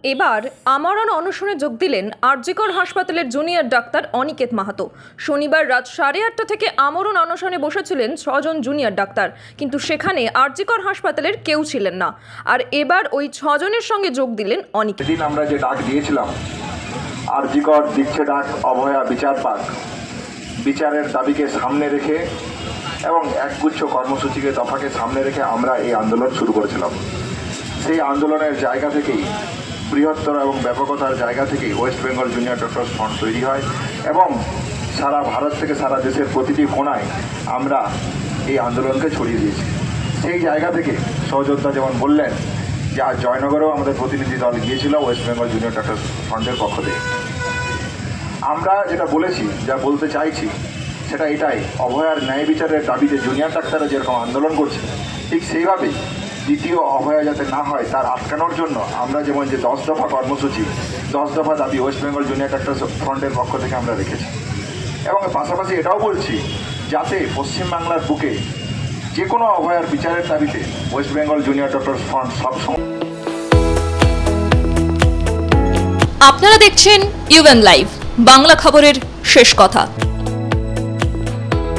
এবার আমরণ অনশনে যোগ দিলেন আরজিকর হাসপাতালের জুনিয়র ডাক্তার অনিকেত মাহাতো। শনিবার রাত 8:30 থেকে আমরণ অনশনে বসেছিলেন 6 জন জুনিয়র ডাক্তার, কিন্তু সেখানে আরজিকর হাসপাতালের কেউ ছিলেন না। আর এবার ওই 6 জনের সঙ্গে যোগ দিলেন অনিকেত। সেদিন আমরা যে ডাক দিয়েছিলাম, আরজিকর দিচ্ছে ডাক, অভয়া বিচার পাক, বিচারের দাবিকে সামনে রেখে এবং একগুচ্ছ কর্মসূচিকে দফাকে সামনে রেখে আমরা এই আন্দোলন শুরু করেছিলাম। সেই আন্দোলনের জায়গা থেকেই, বৃহত্তর এবং ব্যাপকতার জায়গা থেকেই West Bengal junior doctors front তৈরি হয় এবং সারা ভারত থেকে সারা দেশের প্রতিটি কোণায় আমরা এই আন্দোলনকে ছড়িয়ে দিয়েছি। সেই জায়গা থেকে সহযোদ্ধা যেমন বললেন যে আজ জয়নগরেও আমাদের প্রতিনিধি দল গিয়েছিল ওয়েস্ট বেঙ্গল জুনিয়র ডক্টরস ফ্রন্টের পক্ষ থেকে। আমরা যেটা বলেছি, যা বলতে চাইছি সেটা এটাই, অভয়ার ন্যায় বিচারের দাবিতে জুনিয়র ডাক্তাররা যেরকম আন্দোলন করছে, ঠিক সেইভাবেই দ্বিতীয় অভয়া যাতে না হয় তার আটকানোর জন্য আমরা যেমন যে 10 দফা কর্মসূচি, 10 দফা দাবি ওয়েস্ট বেঙ্গল জুনিয়র ডাক্তারস ফ্রন্টের পক্ষ থেকে আমরা রেখেছি। এবং পাশাপাশি এটাও বলছি যাতে পশ্চিমবাংলার বুকে যে কোনো অভয়ার বিচারের দাবিতে West Bengal junior doctors front সবসময়। আপনারা দেখছেন ইউএন লাইভ, বাংলা খবরের শেষ কথা।